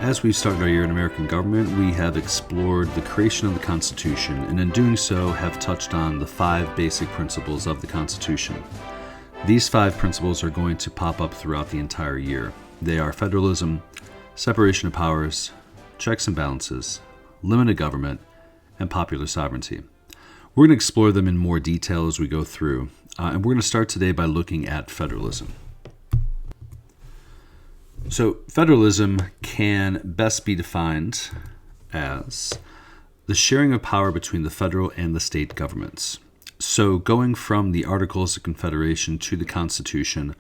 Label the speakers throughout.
Speaker 1: As we've started our year in American government, we have explored the creation of the Constitution, and in doing so have touched on the 5 basic principles of the Constitution. These 5 principles are going to pop up throughout the entire year. They are federalism, separation of powers, checks and balances, limited government, and popular sovereignty. We're going to explore them in more detail as we go through, and we're going to start today by looking at federalism. So federalism can best be defined as the sharing of power between the federal and the state governments. So going from the Articles of Confederation to the Constitution,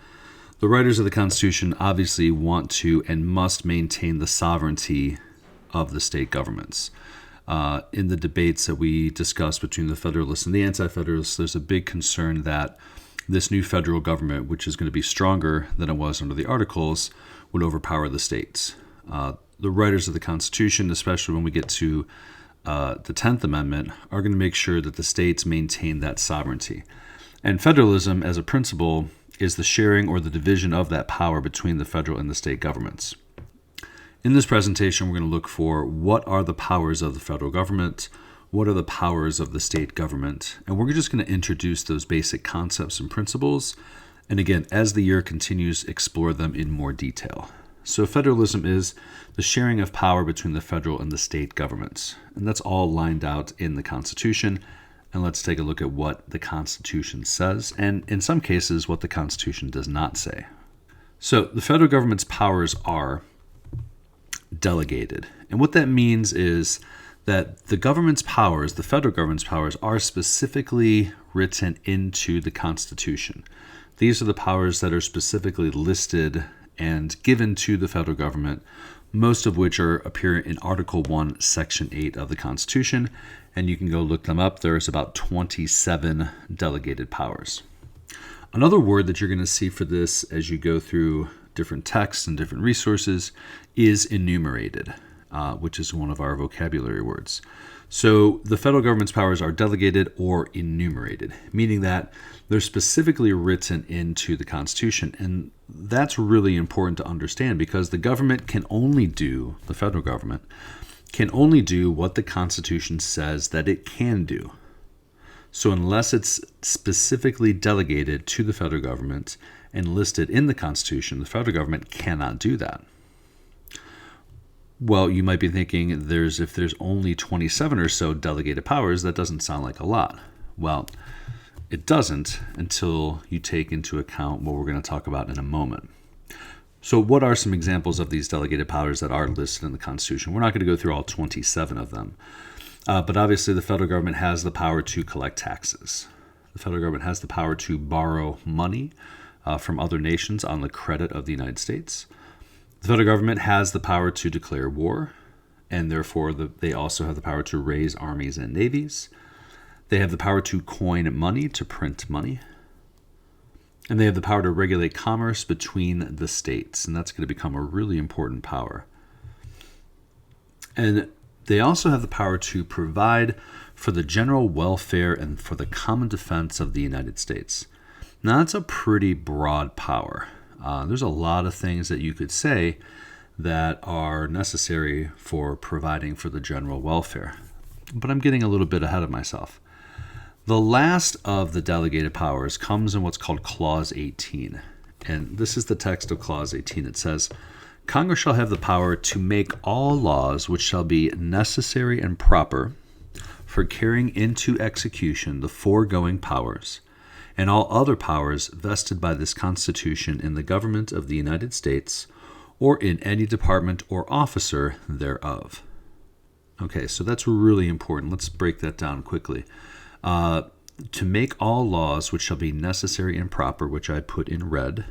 Speaker 1: the writers of the Constitution obviously want to and must maintain the sovereignty of the state governments. In the debates that we discussed between the Federalists and the Anti-Federalists, there's a big concern that this new federal government, which is going to be stronger than it was under the Articles, would overpower the states. The writers of the Constitution, especially when we get to the 10th Amendment, are going to make sure that the states maintain that sovereignty. And federalism, as a principle, is the sharing or the division of that power between the federal and the state governments. In this presentation, we're going to look for what are the powers of the federal government, what are the powers of the state government, and we're just going to introduce those basic concepts and principles. And again, as the year continues, explore them in more detail. So federalism is the sharing of power between the federal and the state governments. And that's all lined out in the Constitution. And let's take a look at what the Constitution says, and in some cases, what the Constitution does not say. So the federal government's powers are delegated. And what that means is that the government's powers, the federal government's powers, are specifically written into the Constitution. These are the powers that are specifically listed and given to the federal government, most of which appear in Article 1, Section 8 of the Constitution, and you can go look them up. There's about 27 delegated powers. Another word that you're going to see for this as you go through different texts and different resources is enumerated, which is one of our vocabulary words. So the federal government's powers are delegated or enumerated, meaning that they're specifically written into the Constitution. And that's really important to understand because the government can only do, the federal government, can only do what the Constitution says that it can do. So unless it's specifically delegated to the federal government and listed in the Constitution, the federal government cannot do that. Well, you might be thinking if there's only 27 or so delegated powers, that doesn't sound like a lot. Well, it doesn't until you take into account what we're going to talk about in a moment. So what are some examples of these delegated powers that are listed in the Constitution? We're not going to go through all 27 of them. But obviously the federal government has the power to collect taxes. The federal government has the power to borrow money from other nations on the credit of the United States. The federal government has the power to declare war, and therefore they also have the power to raise armies and navies. They have the power to coin money, to print money. And they have the power to regulate commerce between the states, and that's going to become a really important power. And they also have the power to provide for the general welfare and for the common defense of the United States. Now, that's a pretty broad power. There's a lot of things that you could say that are necessary for providing for the general welfare. But I'm getting a little bit ahead of myself. The last of the delegated powers comes in what's called Clause 18. And this is the text of Clause 18. It says, Congress shall have the power to make all laws which shall be necessary and proper for carrying into execution the foregoing powers, and all other powers vested by this Constitution in the government of the United States, or in any department or officer thereof. Okay, so that's really important. Let's break that down quickly. To make all laws which shall be necessary and proper, which I put in red,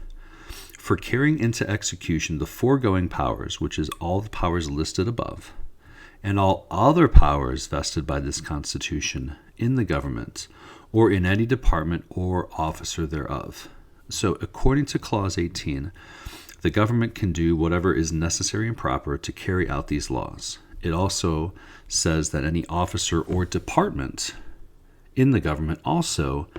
Speaker 1: for carrying into execution the foregoing powers, which is all the powers listed above, and all other powers vested by this Constitution in the government, or in any department or officer thereof. So according to Clause 18, the government can do whatever is necessary and proper to carry out these laws. It also says that any officer or department in the government also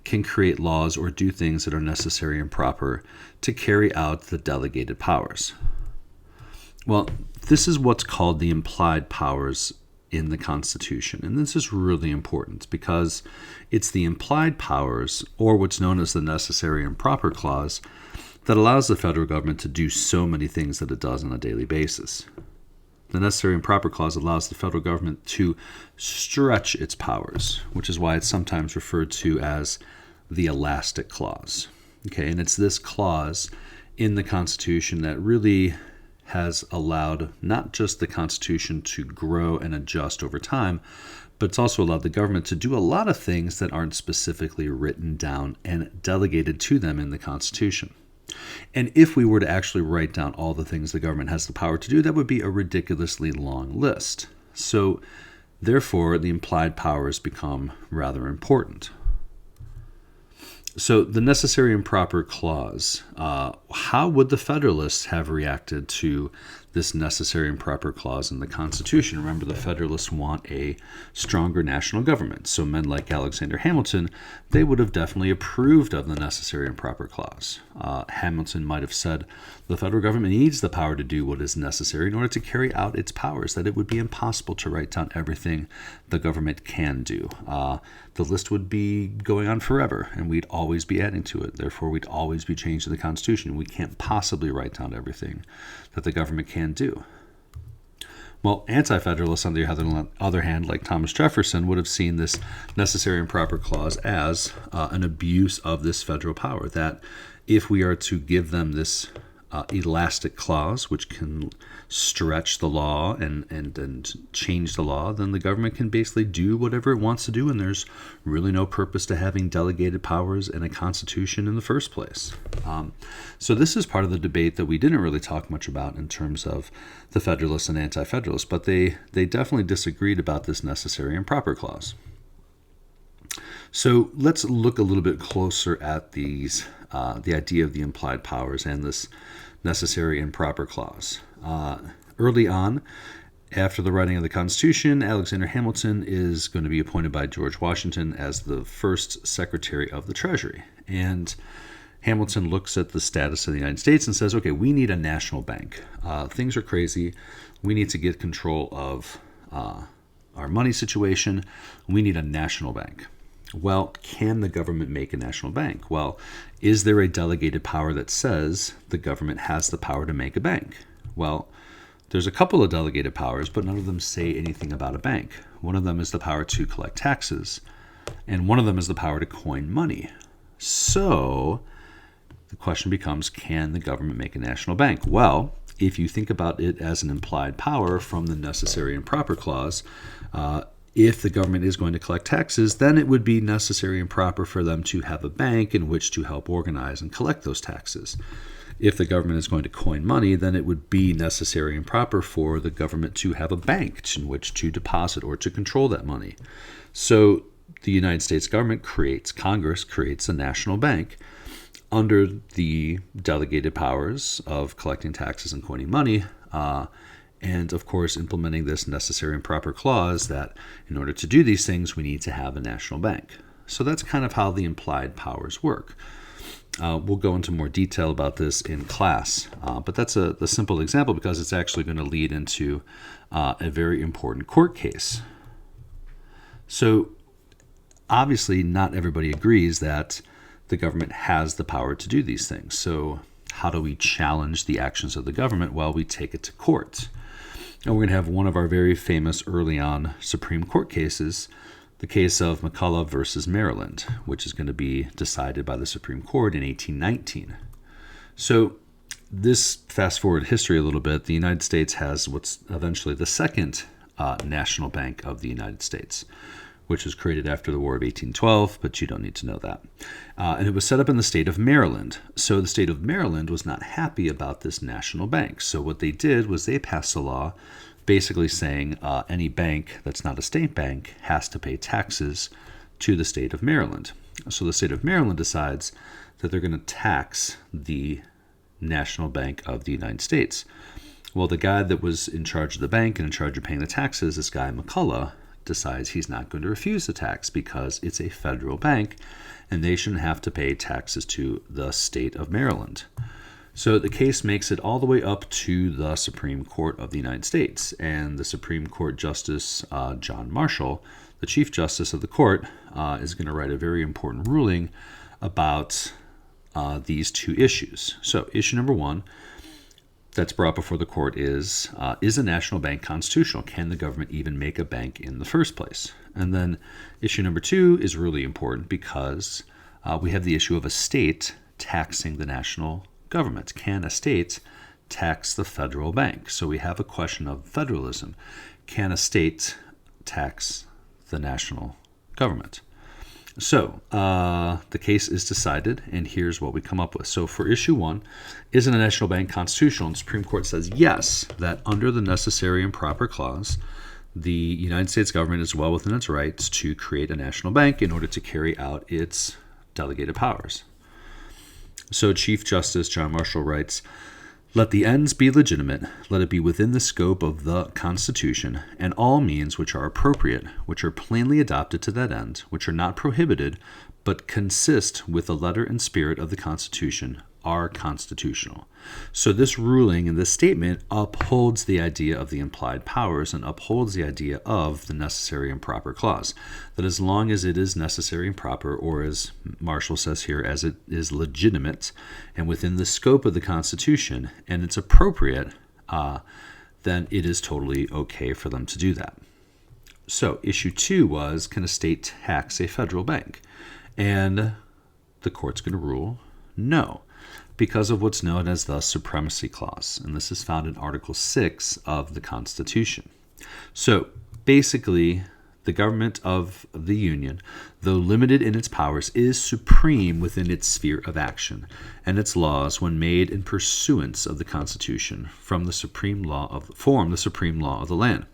Speaker 1: can create laws or do things that are necessary and proper to carry out the delegated powers. Well, this is what's called the implied powers in the Constitution. And this is really important because it's the implied powers, or what's known as the necessary and proper clause, that allows the federal government to do so many things that it does on a daily basis. The necessary and proper clause allows the federal government to stretch its powers, which is why it's sometimes referred to as the elastic clause. Okay, and it's this clause in the Constitution that really has allowed not just the Constitution to grow and adjust over time, but it's also allowed the government to do a lot of things that aren't specifically written down and delegated to them in the Constitution. And if we were to actually write down all the things the government has the power to do, that would be a ridiculously long list. So, therefore, the implied powers become rather important. So the necessary and proper clause, how would the Federalists have reacted to this necessary and proper clause in the Constitution? Remember, the Federalists want a stronger national government. So men like Alexander Hamilton, they would have definitely approved of the necessary and proper clause. Hamilton might have said the federal government needs the power to do what is necessary in order to carry out its powers, that it would be impossible to write down everything the government can do. The list would be going on forever, and we'd always be adding to it. Therefore, we'd always be changing the Constitution. We can't possibly write down everything that the government can do. Well, anti-federalists, on the other hand, like Thomas Jefferson, would have seen this necessary and proper clause as an abuse of this federal power, that if we are to give them this elastic clause, which can stretch the law and change the law, then the government can basically do whatever it wants to do, and there's really no purpose to having delegated powers in a constitution in the first place. So this is part of the debate that we didn't really talk much about in terms of the Federalists and Anti-Federalists, but they definitely disagreed about this necessary and proper clause. So let's look a little bit closer at the idea of the implied powers and this necessary and proper clause. Early on, after the writing of the Constitution, Alexander Hamilton is going to be appointed by George Washington as the first Secretary of the Treasury. And Hamilton looks at the status of the United States and says, okay, we need a national bank. Things are crazy. We need to get control of our money situation. We need a national bank. Well, can the government make a national bank? Well, is there a delegated power that says the government has the power to make a bank? Well, there's a couple of delegated powers, but none of them say anything about a bank. One of them is the power to collect taxes, and one of them is the power to coin money. So the question becomes, can the government make a national bank? Well, if you think about it as an implied power from the necessary and proper clause, if the government is going to collect taxes, then it would be necessary and proper for them to have a bank in which to help organize and collect those taxes. If the government is going to coin money, then it would be necessary and proper for the government to have a bank in which to deposit or to control that money. So the United States government Congress creates a national bank under the delegated powers of collecting taxes and coining money, and of course implementing this necessary and proper clause that in order to do these things, we need to have a national bank. So that's kind of how the implied powers work. We'll go into more detail about this in class, but that's the simple example because it's actually going to lead into a very important court case. So obviously not everybody agrees that the government has the power to do these things. So how do we challenge the actions of the government? Well, we take it to court. And we're going to have one of our very famous early on Supreme Court cases, the case of McCulloch versus Maryland, which is going to be decided by the Supreme Court in 1819. So this fast forward history a little bit, the United States has what's eventually the second national bank of the United States, which was created after the War of 1812, but you don't need to know that. And it was set up in the state of Maryland. So the state of Maryland was not happy about this national bank. So what they did was they passed a law basically saying any bank that's not a state bank has to pay taxes to the state of Maryland. So the state of Maryland decides that they're going to tax the National Bank of the United States. Well, the guy that was in charge of the bank and in charge of paying the taxes, this guy McCulloch, decides he's not going to refuse the tax because it's a federal bank and they shouldn't have to pay taxes to the state of Maryland. So the case makes it all the way up to the Supreme Court of the United States, and the Supreme Court Justice John Marshall, the Chief Justice of the court, is going to write a very important ruling about these two issues. So issue number one that's brought before the court is a national bank constitutional? Can the government even make a bank in the first place? And then issue number two is really important because we have the issue of a state taxing the national government. Can a state tax the federal bank? So we have a question of federalism. Can a state tax the national government? So the case is decided, and here's what we come up with. So for issue one, isn't a national bank constitutional? And the Supreme Court says yes, that under the necessary and proper clause, the United States government is well within its rights to create a national bank in order to carry out its delegated powers. So Chief Justice John Marshall writes, "Let the ends be legitimate, let it be within the scope of the Constitution, and all means which are appropriate, which are plainly adopted to that end, which are not prohibited, but consist with the letter and spirit of the Constitution, are constitutional." So this ruling and this statement upholds the idea of the implied powers and upholds the idea of the necessary and proper clause. That as long as it is necessary and proper, or as Marshall says here, as it is legitimate and within the scope of the Constitution, and it's appropriate, then it is totally okay for them to do that. So issue two was, can a state tax a federal bank? And the court's going to rule no, because of what's known as the Supremacy Clause. And this is found in Article 6 of the Constitution. So basically, the government of the Union, though limited in its powers, is supreme within its sphere of action, and its laws, when made in pursuance of the Constitution, form the supreme law of the land.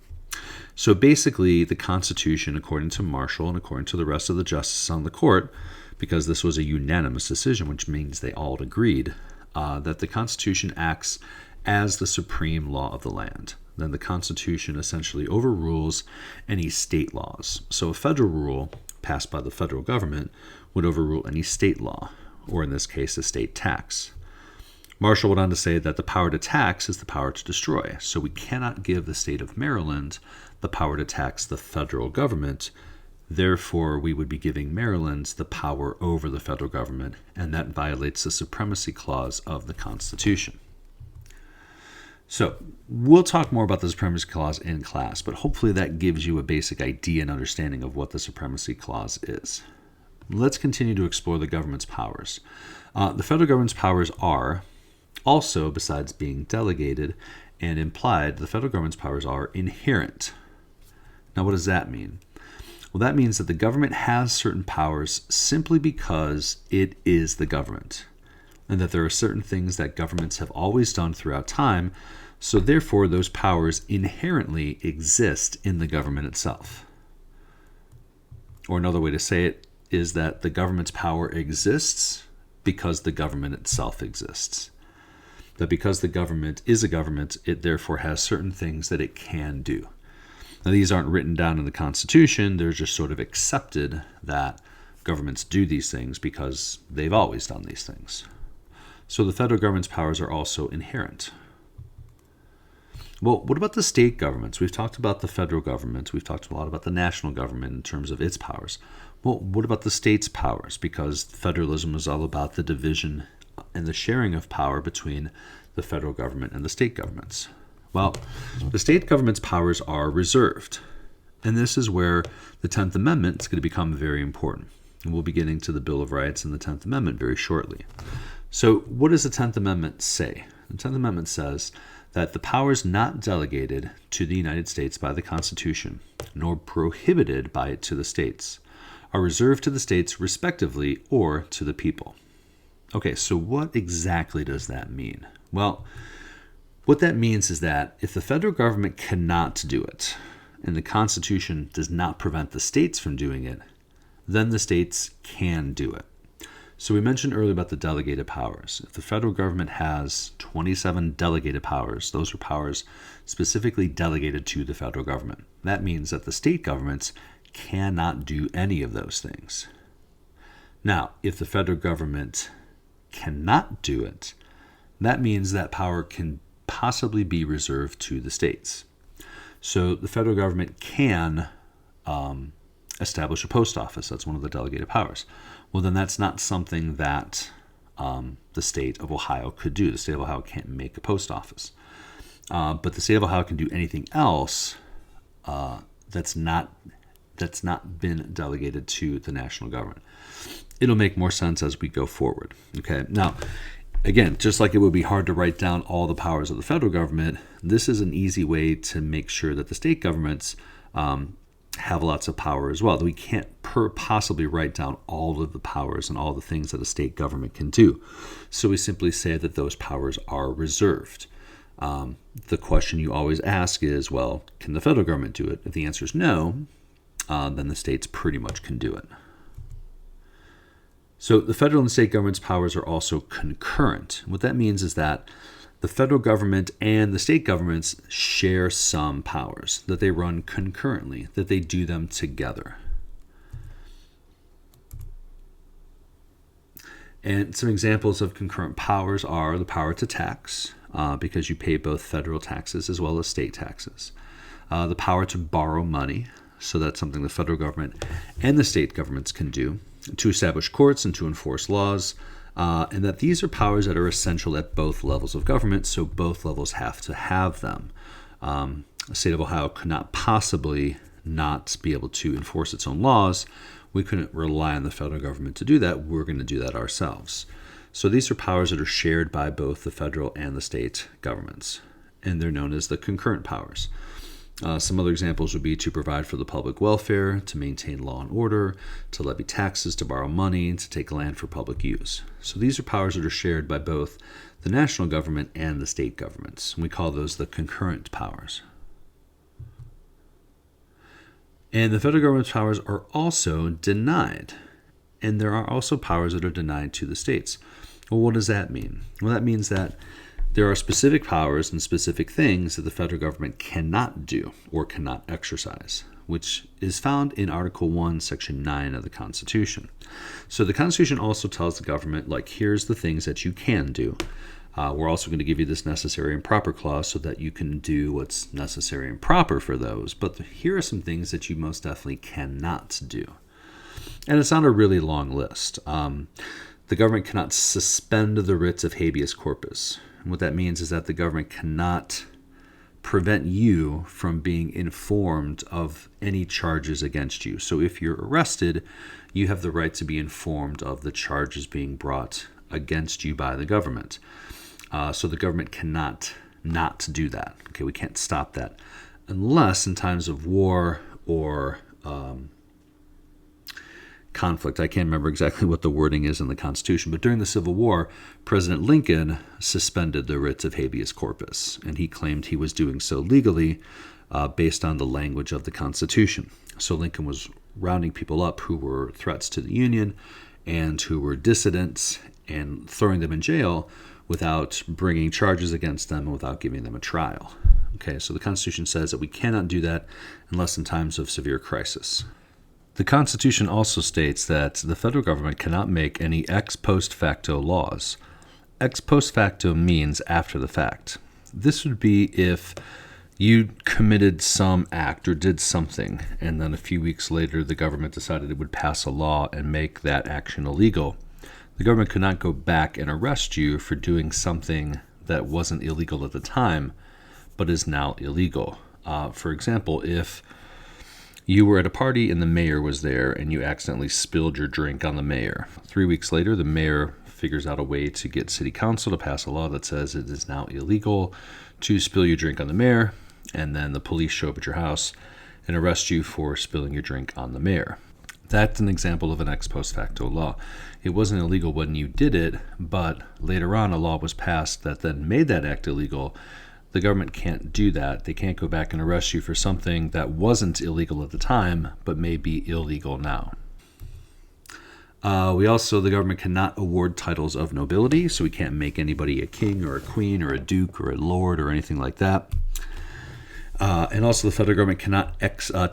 Speaker 1: So basically, the Constitution, according to Marshall and according to the rest of the justices on the court, because this was a unanimous decision, which means they all agreed, that the Constitution acts as the supreme law of the land. Then the Constitution essentially overrules any state laws. So a federal rule passed by the federal government would overrule any state law, or in this case, a state tax. Marshall went on to say that the power to tax is the power to destroy. So we cannot give the state of Maryland the power to tax the federal government. Therefore, we would be giving Maryland the power over the federal government, and that violates the Supremacy Clause of the Constitution. So we'll talk more about the Supremacy Clause in class, but hopefully that gives you a basic idea and understanding of what the Supremacy Clause is. Let's continue to explore the government's powers. The federal government's powers are also, besides being delegated and implied, the federal government's powers are inherent. Now, what does that mean? Well, that means that the government has certain powers simply because it is the government, and that there are certain things that governments have always done throughout time, so therefore those powers inherently exist in the government itself. Or another way to say it is that the government's power exists because the government itself exists. That because the government is a government, it therefore has certain things that it can do. Now, these aren't written down in the Constitution. They're just sort of accepted that governments do these things because they've always done these things. So the federal government's powers are also inherent. Well, what about the state governments? We've talked about the federal government. We've talked a lot about the national government in terms of its powers. Well, what about the state's powers? Because federalism is all about the division and the sharing of power between the federal government and the state governments. Well, the state government's powers are reserved, and this is where the 10th Amendment is going to become very important. And we'll be getting to the Bill of Rights and the 10th Amendment very shortly. So what does the 10th Amendment say? The 10th Amendment says that the powers not delegated to the United States by the Constitution, nor prohibited by it to the states, are reserved to the states respectively or to the people. Okay, so what exactly does that mean? Well, what that means is that if the federal government cannot do it, and the Constitution does not prevent the states from doing it, then the states can do it. So we mentioned earlier about the delegated powers. If the federal government has 27 delegated powers, those are powers specifically delegated to the federal government. That means that the state governments cannot do any of those things. Now, if the federal government cannot do it, that means that power can possibly be reserved to the states. So the federal government can establish a post office. That's one of the delegated powers. Well, then that's not something that the state of Ohio could do. The state of Ohio can't make a post office. But the state of Ohio can do anything else that's not been delegated to the national government. It'll make more sense as we go forward. Okay. Now, again, just like it would be hard to write down all the powers of the federal government, this is an easy way to make sure that the state governments have lots of power as well. We can't possibly write down all of the powers and all the things that a state government can do. So we simply say that those powers are reserved. The question you always ask is, well, can the federal government do it? If the answer is no, then the states pretty much can do it. So the federal and state government's powers are also concurrent. What that means is that the federal government and the state governments share some powers, that they run concurrently, that they do them together. And some examples of concurrent powers are the power to tax, because you pay both federal taxes as well as state taxes. The power to borrow money, so that's something the federal government and the state governments can do, to establish courts and to enforce laws, and that these are powers that are essential at both levels of government, so both levels have to have them. The state of Ohio could not possibly not be able to enforce its own laws. We couldn't rely on the federal government to do that. We're going to do that ourselves. So these are powers that are shared by both the federal and the state governments, and they're known as the concurrent powers. Some other examples would be to provide for the public welfare, to maintain law and order, to levy taxes, to borrow money, and to take land for public use. So these are powers that are shared by both the national government and the state governments. We call those the concurrent powers. And the federal government's powers are also denied. And there are also powers that are denied to the states. Well, what does that mean? Well, that means that there are specific powers and specific things that the federal government cannot do or cannot exercise, which is found in Article 1, Section 9 of the Constitution. So the Constitution also tells the government, like, here's the things that you can do. We're also going to give you this necessary and proper clause so that you can do what's necessary and proper for those. But here are some things that you most definitely cannot do. And it's not a really long list. The government cannot suspend the writs of habeas corpus. And what that means is that the government cannot prevent you from being informed of any charges against you. So if you're arrested, you have the right to be informed of the charges being brought against you by the government. So the government cannot not do that. Okay, we can't stop that unless in times of war or conflict. I can't remember exactly what the wording is in the Constitution, but during the Civil War, President Lincoln suspended the writs of habeas corpus, and he claimed he was doing so legally based on the language of the Constitution. So Lincoln was rounding people up who were threats to the Union and who were dissidents and throwing them in jail without bringing charges against them and without giving them a trial. Okay, so the Constitution says that we cannot do that unless in times of severe crisis. The Constitution also states that the federal government cannot make any ex post facto laws. Ex post facto means after the fact. This would be if you committed some act or did something, and then a few weeks later the government decided it would pass a law and make that action illegal. The government could not go back and arrest you for doing something that wasn't illegal at the time, but is now illegal. For example, if you were at a party and the mayor was there and you accidentally spilled your drink on the mayor. 3 weeks later, the mayor figures out a way to get city council to pass a law that says it is now illegal to spill your drink on the mayor, and then the police show up at your house and arrest you for spilling your drink on the mayor. That's an example of an ex post facto law. It wasn't illegal when you did it, but later on a law was passed that then made that act illegal. The government can't do that. They can't go back and arrest you for something that wasn't illegal at the time, but may be illegal now. The government cannot award titles of nobility, so we can't make anybody a king or a queen or a duke or a lord or anything like that. And also the federal government cannot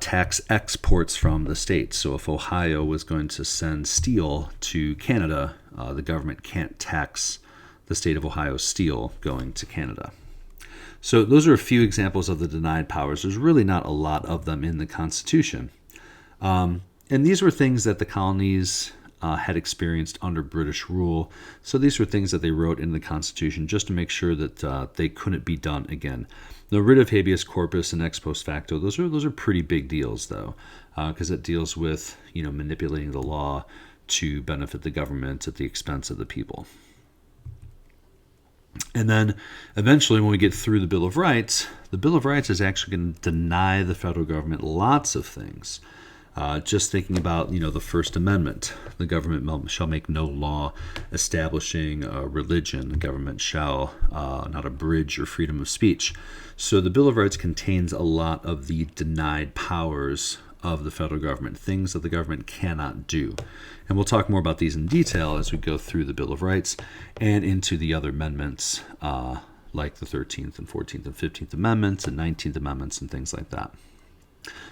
Speaker 1: tax exports from the states. So if Ohio was going to send steel to Canada, the government can't tax the state of Ohio steel going to Canada. So those are a few examples of the denied powers. There's really not a lot of them in the Constitution. And these were things that the colonies had experienced under British rule. So these were things that they wrote in the Constitution just to make sure that they couldn't be done again. The writ of habeas corpus and ex post facto, those are pretty big deals, though, because it deals with manipulating the law to benefit the government at the expense of the people. And then eventually, when we get through the Bill of Rights is actually going to deny the federal government lots of things. Just thinking about, the First Amendment, the government shall make no law establishing a religion. The government shall not abridge your freedom of speech. So the Bill of Rights contains a lot of the denied powers of the federal government, things that the government cannot do. And we'll talk more about these in detail as we go through the Bill of Rights and into the other amendments, like the 13th and 14th and 15th Amendments and 19th Amendments and things like that.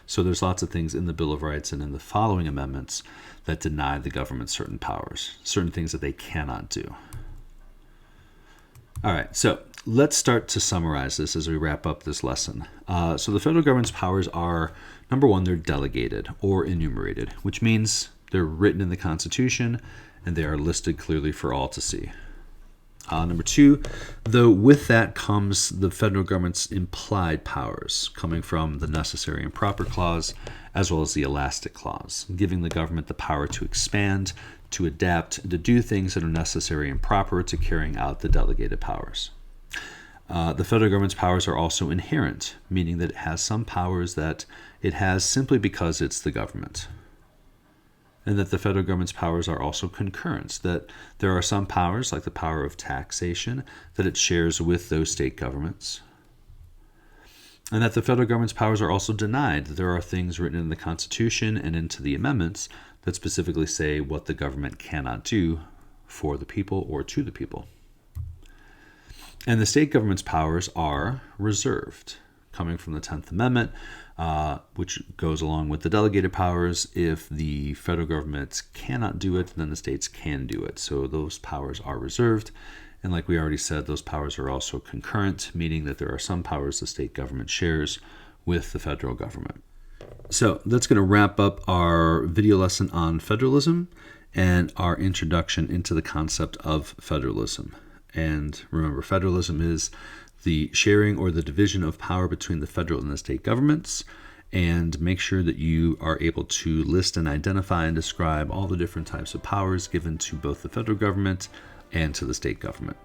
Speaker 1: So there's lots of things in the Bill of Rights and in the following amendments that deny the government certain powers, certain things that they cannot do. All right, so let's start to summarize this as we wrap up this lesson. So the federal government's powers are, number one, they're delegated or enumerated, which means they're written in the Constitution and they are listed clearly for all to see. Number two, though, with that comes the federal government's implied powers, coming from the necessary and proper clause, as well as the elastic clause, giving the government the power to expand, to adapt, and to do things that are necessary and proper to carrying out the delegated powers. The federal government's powers are also inherent, meaning that it has some powers that it has simply because it's the government. And that the federal government's powers are also concurrent, that there are some powers, like the power of taxation, that it shares with those state governments. And that the federal government's powers are also denied, that there are things written in the Constitution and into the amendments that specifically say what the government cannot do for the people or to the people. And the state government's powers are reserved, coming from the 10th Amendment, which goes along with the delegated powers. If the federal government cannot do it, then the states can do it. So those powers are reserved. And like we already said, those powers are also concurrent, meaning that there are some powers the state government shares with the federal government. So that's going to wrap up our video lesson on federalism and our introduction into the concept of federalism. And remember, federalism is the sharing or the division of power between the federal and the state governments, and make sure that you are able to list and identify and describe all the different types of powers given to both the federal government and to the state government.